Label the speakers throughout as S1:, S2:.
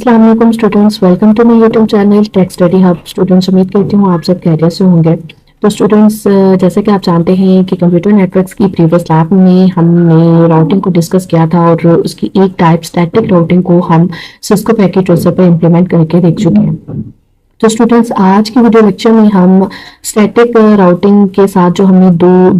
S1: अस्सलाम वालेकुम students, welcome to my YouTube channel tech study hub. Students, उम्मीद करती हूँ आप सब खैरियत से होंगे। तो स्टूडेंट्स, जैसे कि आप जानते हैं कि कंप्यूटर नेटवर्क्स की प्रीवियस लैब में हमने राउटिंग को डिस्कस किया था और उसकी एक टाइप स्टैटिक राउटिंग को हम सिस्को पैकेट ट्रेसर पर इम्प्लीमेंट करके देख चुके हैं। तो स्टूडेंट्स, आज की वीडियो लेक्चर में हम स्टैटिक राउटिंग के साथ जो हमने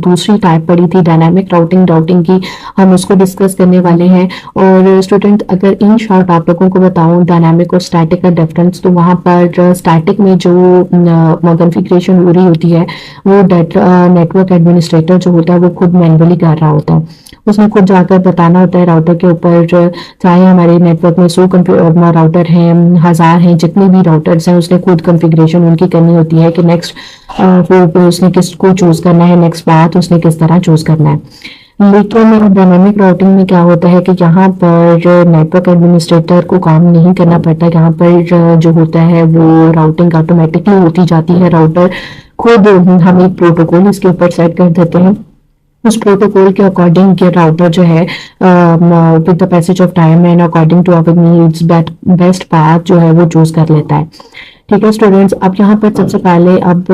S1: दूसरी टाइप पढ़ी थी डायनामिक राउटिंग की, हम उसको डिस्कस करने वाले हैं। और स्टूडेंट, अगर इन शॉर्ट आप लोगों को बताऊं डायनामिक और स्टैटिक का डिफरेंस, तो वहाँ पर स्टैटिक में जो कॉन्फ़िगरेशन हो रही होती है वो नेटवर्क एडमिनिस्ट्रेटर जो होता है वो खुद मैन्युअली कर रहा होता है। उसने खुद जाकर बताना होता है राउटर के ऊपर, चाहे हमारे नेटवर्क में 100 राउटर हैं, 1000 हैं, जितने भी राउटर्स हैं उसने खुद कॉन्फ़िगरेशन उनकी करनी होती है कि नेक्स्ट फ्लोर पे उसने किसको चूज करना है, नेक्स्ट पाथ उसने किस तरह चूज करना है। लेकिन डायनामिक राउटिंग में क्या होता है कि यहाँ पर नेटवर्क एडमिनिस्ट्रेटर को काम नहीं करना पड़ता। यहाँ पर जो होता है वो राउटिंग ऑटोमेटिकली होती जाती है। राउटर खुद हम एक प्रोटोकॉल इसके ऊपर सेट कर देते हैं। उस प्रोटोकॉल के अकॉर्डिंग के राउटर जो है with the passage of time and according to our needs best path जो है वो चूज कर लेता है। ठीक है स्टूडेंट्स, अब यहाँ पर सबसे पहले अब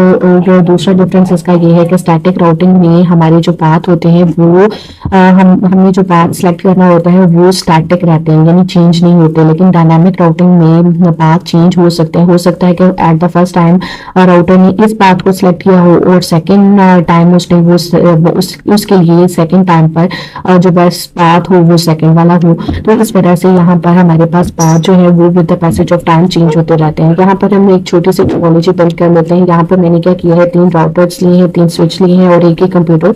S1: जो दूसरा डिफरेंस इसका ये है कि स्टैटिक राउटिंग में हमारे जो पाथ होते हैं वो हमें जो पाथ सेलेक्ट करना होता है वो स्टैटिक रहते हैं, यानी चेंज नहीं होते। लेकिन डायनामिक राउटिंग में पाथ चेंज हो सकते हैं। हो सकता है कि at the first time router ने इस पाथ को सिलेक्ट किया हो और सेकेंड टाइम उसने उसके लिए सेकेंड टाइम पर जो बेस्ट पाथ हो वो सेकेंड वाला हो। तो इस वजह से यहाँ पर हमारे पास पाथ जो है वो with the passage of time change होते रहते हैं। यहाँ पर हम एक छोटी सी टोपोलॉजी बिल्ड कर लेते हैं। यहाँ पर मैंने क्या किया है, 3 राउटर्स लिए हैं, 3 स्विच लिए हैं और एक ही कंप्यूटर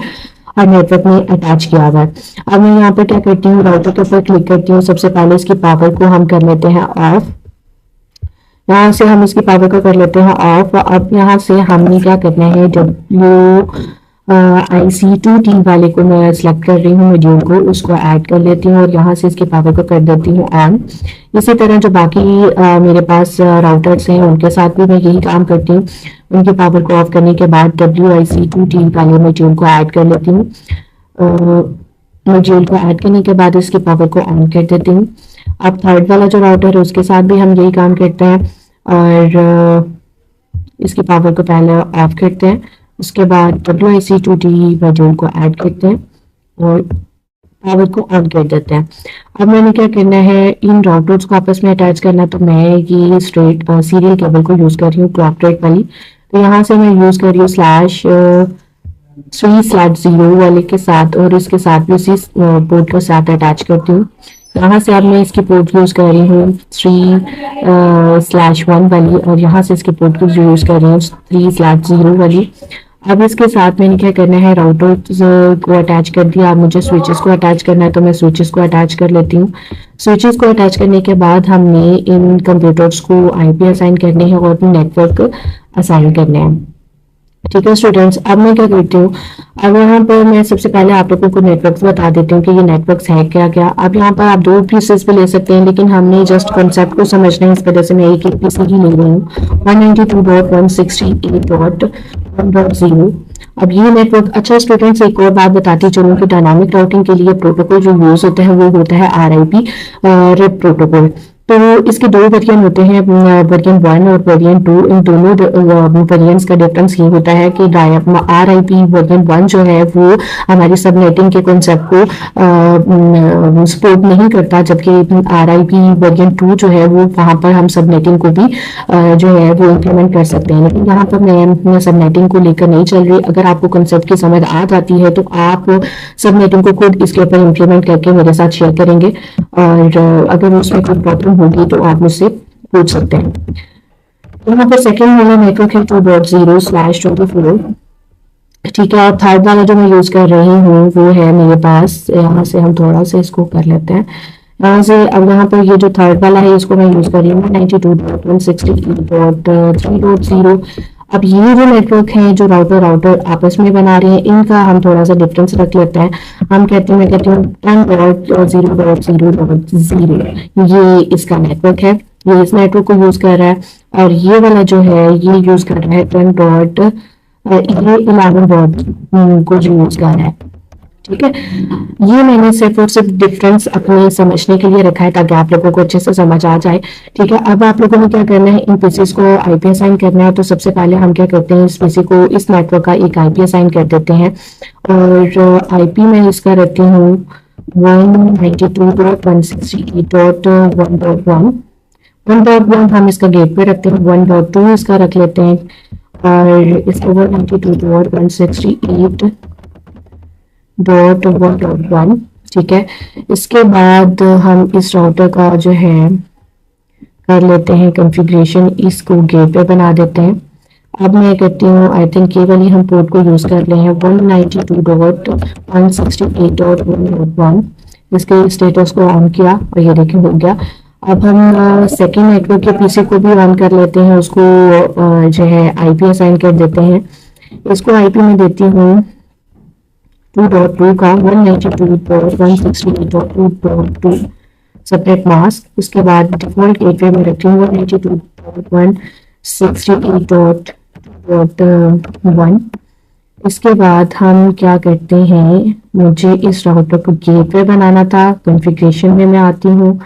S1: और नेटवर्क में अटैच किया हुआ है। अब मैं यहाँ पर क्या करती हूँ, राउटर के ऊपर क्लिक करती हूँ। सबसे पहले इसकी पावर को हम कर लेते हैं ऑफ। यहाँ से हम इसकी पावर को कर लेते हैं ऑफ। अब यहाँ से हमने क्या करना है, IC2T वाले को मैं सिलेक्ट कर रही हूँ, मॉड्यूल को उसको ऐड कर लेती हूँ और यहाँ से इसकी पावर को कर देती हूँ ऑन। इसी तरह जो बाकी मेरे पास राउटर्स हैं उनके साथ भी मैं यही काम करती हूँ। उनकी पावर को ऑफ करने के बाद WIC2T वाले मॉड्यूल को ऐड कर लेती हूँ। मॉड्यूल को ऐड करने के बाद इसकी पावर को ऑन कर देती हूँ। अब थर्ड वाला जो राउटर है उसके साथ भी हम यही काम करते हैं और इसकी पावर को पहले ऑफ करते हैं। उसके बाद WIC2T मॉड्यूल को ऐड करते हैं और पावर को ऑन कर देते हैं। अब मैंने क्या करना है, इन राउटर्स को आपस में अटैच करना, तो मैं ये स्ट्रेट सीरियल केबल को यूज कर रही हूँ, क्लॉक रेट वाली। तो यहाँ से मैं यूज कर रही हूँ /3/0 वाले के साथ और इसके साथ भी उसी पोर्ट के साथ अटैच करती हूँ। यहाँ से अब मैं इसकी पोर्ट यूज कर रही हूँ 3/1 वाली और यहाँ से इसकी पोर्ट यूज कर रही हूँ 3/0 वाली। अब इसके साथ मैंने क्या करना है, राउटर्स को अटैच कर दिया। अब मुझे स्विचेस को अटैच करना है तो मैं स्विचेस को अटैच कर लेती हूँ। स्विचेस को अटैच करने के बाद हमने इन कंप्यूटर्स को IP असाइन करने हैं और नेटवर्क असाइन करने हैं। ठीक है स्टूडेंट्स, अब मैं क्या करती हूँ, अब यहाँ पर मैं सबसे पहले आप लोगों को नेटवर्क्स बता देती हूँ कि ये नेटवर्क्स है क्या क्या। अब यहाँ पर आप 2 पीसेस भी ले सकते हैं, लेकिन हमने जस्ट कॉन्सेप्ट को समझना है, इस वजह से मैं एक पीस ही ले रही हूँ, 192.168.1.0। अब ये नेटवर्क, अच्छा स्टूडेंट्स एक और बात बताती चलूँ कि डायनामिक राउटिंग के लिए प्रोटोकॉल जो यूज होता है वो होता है RIP रिप प्रोटोकॉल। तो इसके 2 वेरिएंट होते हैं, वेरिएंट 1 और वेरिएंट 2। इन दोनों वेरिएंट्स का डिफरेंस ये होता है कि RIP वेरिएंट 1 जो है वो हमारी सबनेटिंग के कॉन्सेप्ट को सपोर्ट नहीं करता, जबकि RIP वेरिएंट 2 जो है वो वहाँ पर हम सबनेटिंग को भी जो है वो इम्प्लीमेंट कर सकते हैं। लेकिन यहाँ पर मैं सबनेटिंग को लेकर नहीं चल रही। अगर आपको कॉन्सेप्ट की समझ आ जाती है तो आप सबनेटिंग को खुद इसके ऊपर इम्प्लीमेंट करके मेरे साथ शेयर करेंगे और अगर उसमें कोई प्रॉब्लम होगी तो आप मुझसे पूछ सकते हैं। यहाँ पर सेकेंड वाला नेटवर्क है 2.0/24। ठीक है, और थर्ड वाला जो मैं यूज कर रही हूँ वो है मेरे पास, यहाँ से हम थोड़ा सा इसको कर लेते हैं यहाँ से। अब यहाँ पर ये जो थर्ड वाला है इसको मैं यूज कर रही हूँ 92.168.3.0। अब ये जो नेटवर्क है जो राउटर आपस में बना रहे हैं, इनका हम थोड़ा सा डिफरेंस रख लेते हैं। मैं कहती हूँ 10.0.0.0 ये इसका नेटवर्क है, ये इस नेटवर्क को यूज कर रहा है। और ये वाला जो है ये यूज कर रहा है 10.11 को यूज कर रहा है। ठीक है, ये मैंने सिर्फ और सिर्फ डिफरेंस अपने समझने के लिए रखा है ताकि आप लोगों को अच्छे से समझ आ जाए। ठीक है, अब आप लोगों ने क्या करना है, इन पीसीस को आईपी असाइन करना है। तो सबसे पहले हम क्या करते हैं, इस पीसी को इस नेटवर्क का एक आईपी असाइन कर देते हैं और आईपी मैं इसका रखती हूँ 192.168.1.1। 1.1 हम इसका गेट पे रखते हैं, 1.2 इसका रख लेते हैं और इसको 192.168.1.1। ठीक है, इसके बाद हम इस राउटर का जो है कर लेते हैं कॉन्फ़िगरेशन, इसको गेट पे बना देते हैं। अब मैं कहती हूँ आई थिंक केवल ही हम पोर्ट को यूज़ कर रहे हैं 192.168.1.1। इसके स्टेटस को ऑन किया और ये देखिए हो गया। अब हम सेकेंड नेटवर्क के पीसी को भी ऑन कर लेते हैं, उसको जो है आईपी असाइन कर देते हैं। इसको आईपी में देती हूँ 2.2 का 192.168.2.2 सेपरेट मास्क। उसके बाद डिफॉल्ट गेटवे में रखती हूँ 192.168.2.1। इसके बाद हम क्या करते हैं, मुझे इस राउटर को गेटवे बनाना था, कॉन्फ़िगरेशन में मैं आती हूँ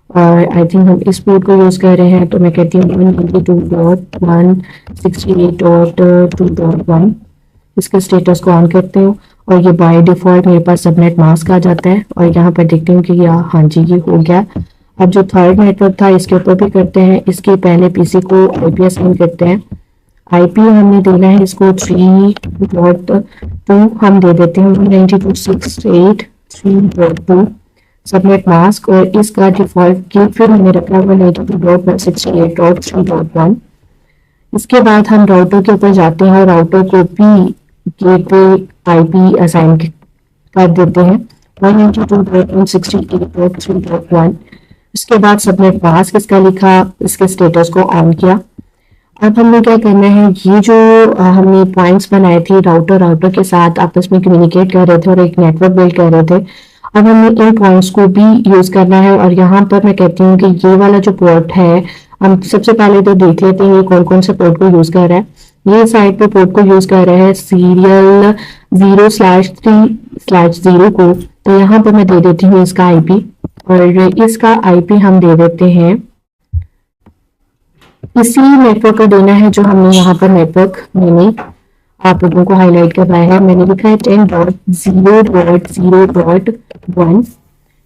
S1: और आई थिंक हम इस पोर्ट को यूज़ कर रहे हैं। तो मैं कहती हूँ 192.168.2.1। इसके स्टेटस को ऑन करते हूँ और ये बाय डिफ़ॉल्ट मेरे पास सबनेट मास्क आ जाता है और यहाँ पर देखते हूँ कि हाँ जी ये हो गया। अब जो थर्ड नेटवर्क था इसके ऊपर भी करते हैं। इसके पहले पीसी को आईपी असाइन करते हैं। आईपी हमने देना है इसको 3.2, हम दे देते हैं 192.168.3.2 सबनेट मास्क और इसका डिफॉल्ट गेट फिर मैंने रखा है 192.168.3.1। इसके बाद हम राउटर के ऊपर जाते हैं और राउटर को भी गेट पे आईपी असाइन कर देते हैं 192.168.3.1। इसके बाद सबनेट मास्क इसका लिखा, इसके स्टेटस को ऑन किया। अब हमें क्या करना है, ये जो हमने पॉइंट्स बनाए थे राउटर के साथ आपस में कम्युनिकेट कर रहे थे और एक नेटवर्क बिल्ड कर रहे थे, अब हमें इन पॉइंट्स को भी यूज करना है। और यहाँ पर मैं कहती हूँ कि ये वाला जो पोर्ट है, हम सबसे पहले तो देख लेते हैं ये कौन कौन से पोर्ट को यूज कर रहा है। ये साइड पे पोर्ट को यूज कर रहे हैं सीरियल 0/3/0 को। तो यहाँ पर मैं दे देती हूँ इसका आईपी और इसका आईपी हम दे देते हैं, इसी नेटवर्क का देना है जो हमने यहाँ पर नेटवर्क मैंने आप लोगों को हाईलाइट करवाया है। मैंने लिखा है 10.0.0.1।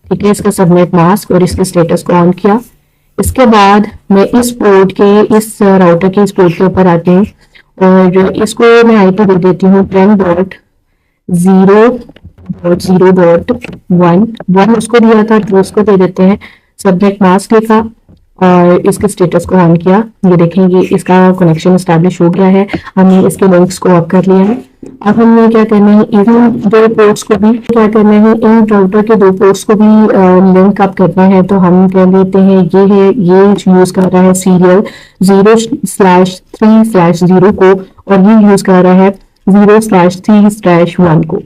S1: ठीक है, इसका सबनेट मास्क और इसके स्टेटस को ऑन किया। इसके बाद मैं इस पोर्ट के, इस राउटर के इस पोर्ट के ऊपर आती हूँ और इसको मैं आईपी दे देती हूँ 10.0.0.1। 1 उसको दिया था, 2 उसको दे देते हैं। सबनेट मास्क लिखा और इसके स्टेटस को ऑन किया। ये देखेंगे इसका कनेक्शन एस्टैब्लिश हो गया है, हमने इसके लिंक्स को ऑफ कर लिया है। अब हमें क्या करना है, इन दो पोर्ट्स को भी क्या करना है, इन राउटर के 2 पोर्ट्स को भी लिंक अप करना है। तो हम कह लेते हैं ये है, ये यूज कर रहा है सीरियल 0/3/0 को और ये यूज कर रहा है 0/3/1 को।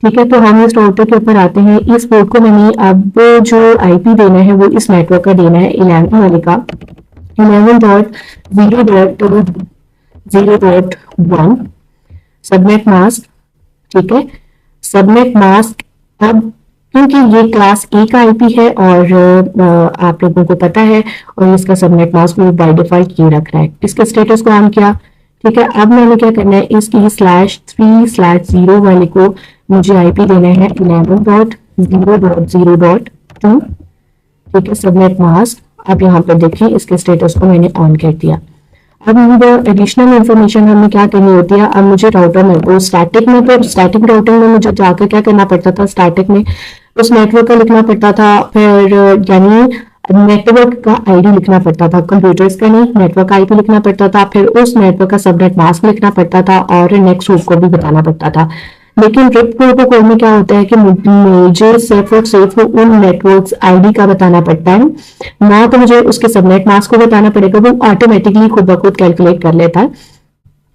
S1: ठीक है, तो हम इस राउटर के ऊपर आते हैं। इस पोर्ट को मैंने अब जो आईपी देना है वो इस नेटवर्क का देना है 11 वाले का 11.0.0.1 सबनेट मास्क। ठीक है, सबनेट मास्क अब क्योंकि ये क्लास ए का आईपी है और आप लोगों को पता है और इसका सबनेट मास्क वो बाय डिफॉल्ट ये रख रहा है। इसके स्टेटस को ऑन किया। ठीक है, अब मैंने क्या करना है, इसकी /3/0 वाले को मुझे आईपी देना है 11.0.0.2। ठीक है, सबनेट मास्क। अब यहाँ पर देखें इसके स्टेटस को मैंने ऑन कर दिया। अब एडिशनल इंफॉर्मेशन हमें क्या करनी होती है, अब मुझे राउटर में तो स्टैटिक में, तो स्टैटिक राउटर में मुझे जाकर क्या करना पड़ता था, स्टैटिक में उस नेटवर्क का लिखना पड़ता था, फिर यानी नेटवर्क का आईडी लिखना पड़ता था, कंप्यूटर्स का नहीं, नेटवर्क आईपी लिखना पड़ता था, फिर उस नेटवर्क का सबनेट मास्क लिखना पड़ता था और नेक्स्ट होप को भी बताना पड़ता था। लेकिन रिप प्रोटोकॉल में क्या होता है कि मुझे सिर्फ और सिर्फ उन नेटवर्क्स आईडी का बताना पड़ता है, ना तो मुझे उसके सबनेट मास्क को बताना पड़ेगा, वो ऑटोमेटिकली खुद ब खुद कैलकुलेट कर लेता है,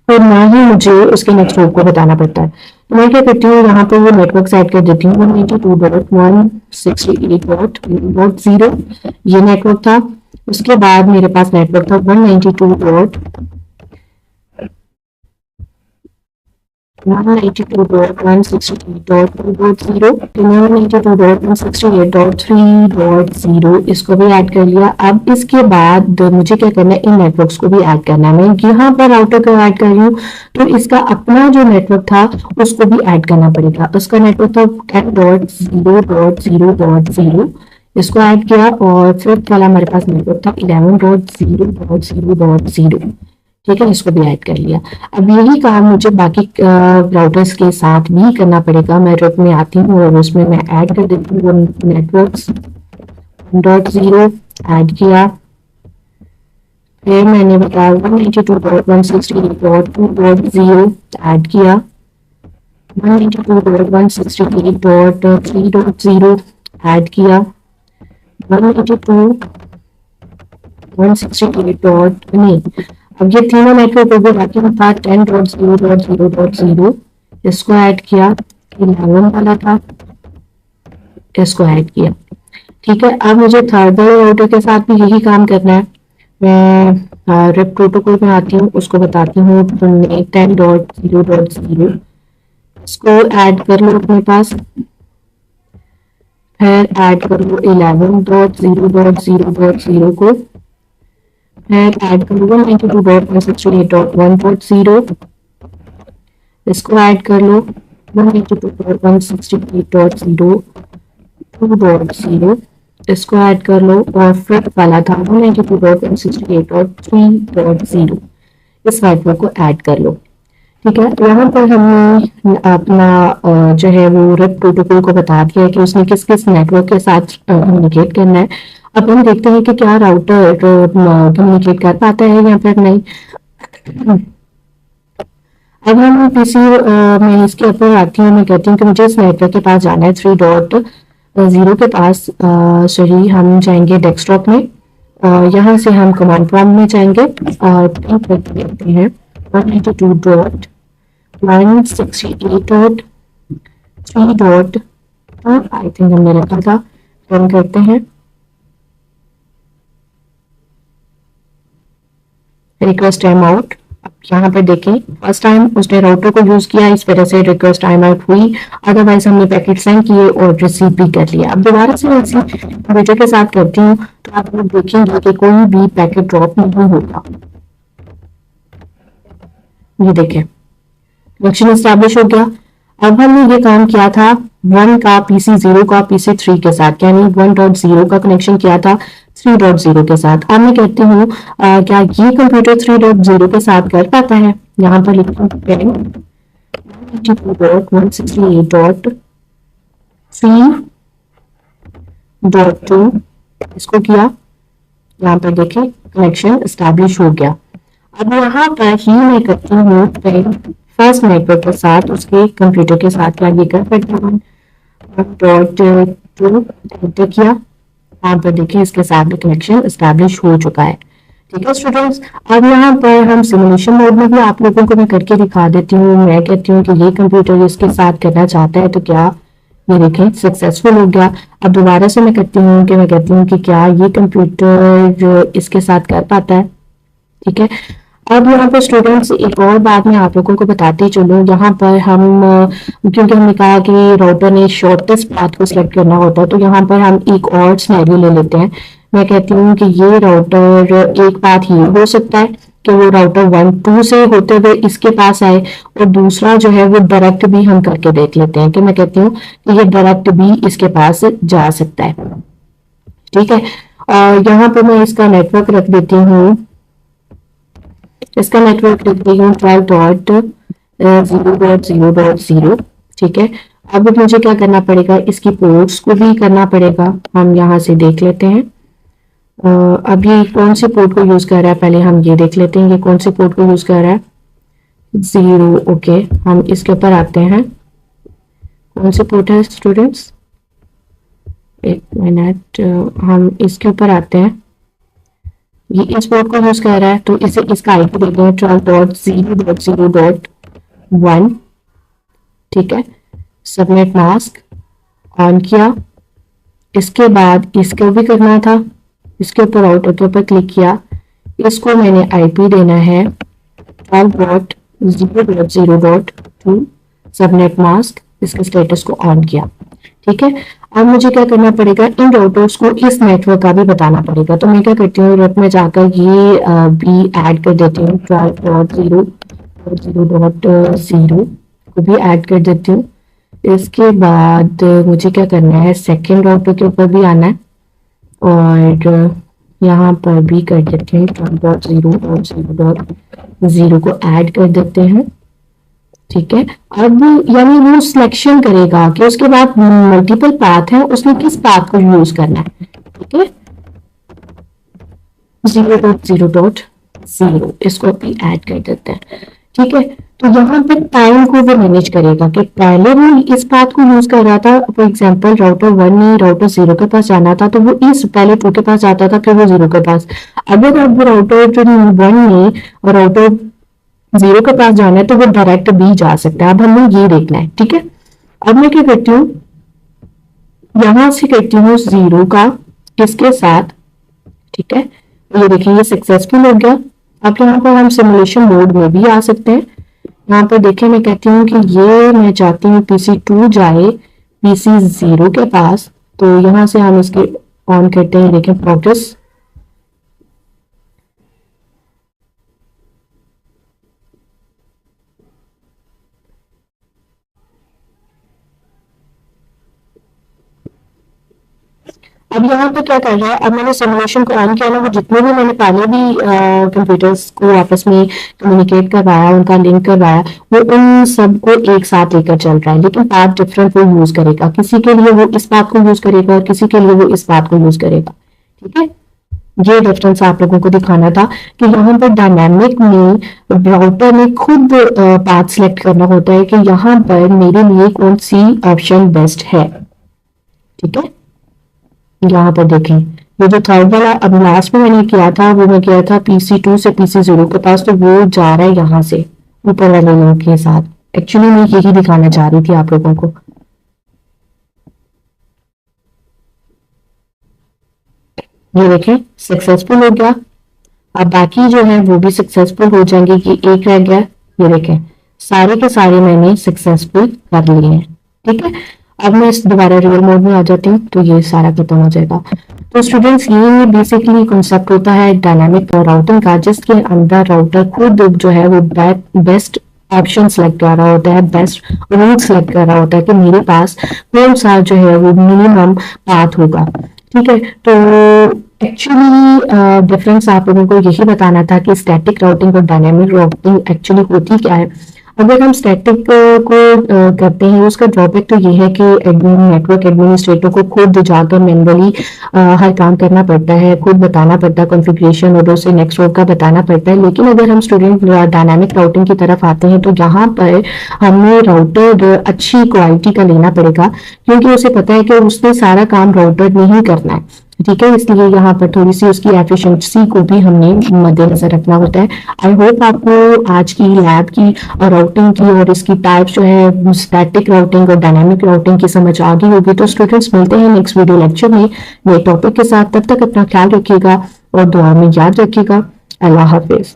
S1: और ना ही मुझे उसके नेक्स्ट होप को बताना पड़ता है। तो मैं क्या करती हूँ, यहाँ पे वो नेटवर्क सेट कर देती हूँ 192.168.1.0 ये नेटवर्क था। उसके बाद मेरे पास नेटवर्क था 192.168.2.0, 192.168.3.0 इसको भी ऐड कर लिया। अब इसके बाद मुझे क्या करना है, इन नेटवर्क्स को भी ऐड करना है। मैं यहाँ पर राउटर को ऐड कर रही हूँ, तो इसका अपना जो नेटवर्क था उसको भी ऐड करना पड़ेगा। उसका नेटवर्क था 10.0.0.0, इसको ऐड किया, और फिफ्थ वाला हमारे पास नेटवर्क था 11.0.0.0। ठीक है, इसको भी ऐड कर लिया। अब यही काम मुझे बाकी राउटर्स के साथ भी करना पड़ेगा। मैं रूट में आती हूँ और उसमें मैं ऐड कर देती हूँ नेटवर्क्स 1.0 ऐड किया। फिर मैंने बताया 192.168.2.0 ऐड किया, 192.168.3.0 ऐड किया, 192.168. नहीं, अब ये तीनों नेटवर्क हो गए। बाकी में था 10.0.0.0, इसको ऐड किया। 11 वाला था, इसको ऐड किया। ठीक है, अब मुझे थर्ड वाले राउटर के साथ भी यही काम करना है। मैं रिप प्रोटोकॉल में आती हूँ, उसको बताती हूँ 10.0.0, इसको ऐड कर लो अपने पास। फिर ऐड कर लो 11.0.0.0 को, फिर ऐड कर लो 192.168.1.0, इसको ऐड कर लो 192.168.0.2.0, इसको ऐड कर लो, और फिर वाला था 192.168.3.0, इस नेटवर्क को ऐड कर लो। ठीक है, यहाँ पर हमने अपना जो है वो रिप प्रोटोकॉल को बता दिया है कि उसने किस किस नेटवर्क के साथ कम्युनिकेट करना है। अब हम देखते हैं कि क्या राउटर कम्युनिकेट कर पाता है या फिर नहीं। अब हम किसी मैं इसके ऊपर आती हूँ, मैं कहती हूँ कि मुझे इस नेटवर्क के पास जाना है 3.0 के पास। सॉरी, हम जाएंगे डेस्कटॉप में, यहाँ से हम कमांड प्रॉम्प्ट में जाएंगे और टाइप करके देखते हैं 192.168.3. आई थिंक हमने रखा था, रन करते हैं। Request time out. अब यहाँ पर देखें, फर्स्ट टाइम उसने राउटर को यूज किया, इस वजह से रिक्वेस्ट टाइम आउट हुई, अदरवाइज हमने पैकेट सेंड किए और रिसीव भी कर लिया। अब दोबारा से ऐसे कंप्यूटर के साथ करती हूँ तो आप लोग देखेंगे कि कोई भी पैकेट ड्रॉप नहीं होगा। ये देखें, कनेक्शन एस्टैब्लिश हो गया। अब हमने ये काम किया था 1 का PC0 का PC3 के साथ, यानी 1.0 का कनेक्शन किया था 3.0 के साथ। अब मैं कहती हूँ क्या ये कंप्यूटर 3.0 के साथ कर पाता है। यहाँ पर लिखती हूँ 192.168.3.2, इसको किया। यहाँ पर देखें, कनेक्शन एस्टैब्लिश हो गया। अब यहाँ पर ही मैं करती हूँ फर्स्ट नेटवर्क के साथ, उसके कंप्यूटर के साथ क्या ये कर सकते हैं 1.2 एंटर किया। यहाँ पर देखिए, इसके साथ भी कनेक्शन एस्टैब्लिश हो चुका है। ठीक है स्टूडेंट्स, अब यहाँ पर हम सिमुलेशन मोड में भी आप लोगों को मैं करके दिखा देती हूँ। मैं कहती हूँ कि ये कंप्यूटर इसके साथ करना चाहता है, तो क्या ये देखें सक्सेसफुल हो गया। अब दोबारा से मैं कहती हूँ कि क्या ये कंप्यूटर इसके साथ कर पाता है। ठीक है, अब यहाँ पर स्टूडेंट्स एक और बात मैं आप लोगों को बताते चलूँ। यहाँ पर हम क्योंकि हमने कहा कि राउटर ने शॉर्टेस्ट पाथ को सिलेक्ट करना होता है, तो यहाँ पर हम एक और सिनेरियो ले लेते हैं। मैं कहती हूँ कि ये राउटर एक पाथ ये हो सकता है कि वो राउटर 1-2 से होते हुए इसके पास आए, और दूसरा जो है वो डायरेक्ट भी हम करके देख लेते हैं कि मैं कहती हूँ कि ये डायरेक्ट भी इसके पास जा सकता है। ठीक है, यहाँ पर मैं इसका नेटवर्क रख देती हूँ, इसका नेटवर्क रखती हूँ 12.0.0.0। ठीक है, अब मुझे क्या करना पड़ेगा, इसकी पोर्ट्स को भी करना पड़ेगा। हम यहाँ से देख लेते हैं अब ये कौन से पोर्ट को यूज कर रहा है, पहले हम ये देख लेते हैं ये कौन से पोर्ट को यूज कर रहा है। 0, ओके, हम इसके ऊपर आते हैं। कौन से पोर्ट है स्टूडेंट्स, एक मिनट, हम इसके ऊपर आते हैं। ये इस पोर्ट को यूज कर रहा है, तो इसे इसका आईपी देते हैं 12.0.0.1। ठीक है, सबमिट मास्क ऑन किया। इसके बाद इसको भी करना था, इसके ऊपर आउटर के ऊपर क्लिक किया। इसको मैंने आईपी देना है 12.0.0.2 टू सबनेट मास्क, इसके स्टेटस को ऑन किया। ठीक है, अब मुझे क्या करना पड़ेगा, इन राउटर्स को इस नेटवर्क का भी बताना पड़ेगा। तो मैं क्या करती हूँ, रूट में जाकर ये भी ऐड कर देती हूँ, 12.0.0.0 को भी ऐड कर देती हूँ। इसके बाद मुझे क्या करना है, सेकेंड राउटर के ऊपर भी आना है और यहाँ पर भी कर देते हैं 12.0.0.0 को ऐड कर देते हैं। ठीक है, अब यानी वो सिलेक्शन करेगा कि उसके बाद मल्टीपल पाथ है, उसने किस पाथ को यूज करना है। ठीक है, 0.0.0 इसको भी ऐड कर देते हैं। ठीक है, तो यहाँ पे टाइम को वो मैनेज करेगा कि पहले वो इस पाथ को यूज कर रहा था, फॉर एग्जांपल राउटर 1 ने राउटर 0 के पास जाना था तो वो इस पहले 2 के पास जाता था, फिर वो 0 के पास। अगर अब राउटर 1 ने और राउटर 0 के पास जाना है तो वो डायरेक्ट भी जा सकता है। अब हमें ये देखना है। ठीक है, अब मैं क्या करती हूँ, यहां से करती हूँ 0 का इसके साथ। ठीक है, ये देखिए ये सक्सेसफुल हो गया। अब यहाँ पर हम सिमुलेशन मोड में भी आ सकते हैं। यहाँ पर देखिए मैं कहती हूँ कि ये मैं चाहती हूँ PC2 जाए PC0 के पास, तो यहाँ से हम इसके ऑन करते हैं। देखें प्रोग्रेस, अब यहाँ पे क्या कर रहा है, अब मैंने सिमुलेशन को ऑन किया ना, वो जितने भी मैंने पहले भी कंप्यूटर्स को आपस में कम्युनिकेट करवाया, उनका लिंक करवाया, वो उन सबको एक साथ लेकर चल रहा है, लेकिन पाथ डिफरेंट वो यूज करेगा। किसी के लिए वो इस पाथ को यूज करेगा और किसी के लिए वो इस पाथ को यूज करेगा। ठीक है, ये डिफरेंस आप लोगों को दिखाना था कि यहाँ पर डायनामिक में राउटर ने खुद पाथ सिलेक्ट करना होता है कि यहाँ पर मेरे लिए कौन सी ऑप्शन बेस्ट है। ठीक है, यहाँ पर देखें ये जो थर्ड वाला अब लास्ट में मैंने किया था, वो मैं किया था PC2 से PC0 के पास, तो वो जा रहा है यहाँ से ऊपर वाले लोग के साथ। एक्चुअली मैं यही दिखाना चाह रही थी आप लोगों को। ये देखें सक्सेसफुल हो गया। अब बाकी जो है वो भी सक्सेसफुल हो जाएंगे। कि एक रह गया, ये देखें सारे के सारे मैंने सक्सेसफुल कर लिए हैं। ठीक है, अब मैं इस दोबारा रियल मोड में आ जाती हूँ तो ये सारा खत्म हो जाएगा। तो स्टूडेंट्स ये बेसिकली कॉन्सेप्ट होता है डायनामिक राउटिंग का, जिसके अंदर राउटर खुद जो है वो बेस्ट ऑप्शन सेलेक्ट कर रहा होता है, बेस्ट रूट सेलेक्ट कर रहा होता है कि मेरे पास कौन सा जो है वो मिनिमम पाथ होगा। ठीक है, तो एक्चुअली डिफरेंस आप लोगों को यही बताना था कि स्टैटिक राउटिंग और डायनामिक राउटिंग एक्चुअली होती क्या है। अगर हम स्टैटिक को करते हैं, उसका ड्रॉबैक तो ये है कि नेटवर्क एडमिनिस्ट्रेटर को खुद जाकर मैनुअली हर काम करना पड़ता है, खुद बताना पड़ता है कॉन्फ़िगरेशन और उसे नेक्स्ट रोड का बताना पड़ता है। लेकिन अगर हम स्टूडेंट डायनामिक राउटिंग की तरफ आते हैं तो यहाँ पर हमें राउटर अच्छी क्वालिटी का लेना पड़ेगा, क्योंकि उसे पता है कि उसने सारा काम राउटर में ही करना है। ठीक है, इसलिए यहाँ पर थोड़ी सी उसकी एफिशिएंसी को भी हमने मद्देनजर रखना होता है। आई होप आपको आज की लैब की और राउटिंग की और इसकी टाइप्स जो है स्टैटिक राउटिंग और डायनामिक राउटिंग की समझ आ गई होगी। तो स्टूडेंट्स मिलते हैं नेक्स्ट वीडियो लेक्चर में नए टॉपिक के साथ। तब तक अपना ख्याल रखिएगा और दुआ में याद रखिएगा। अल्लाह हाफिज।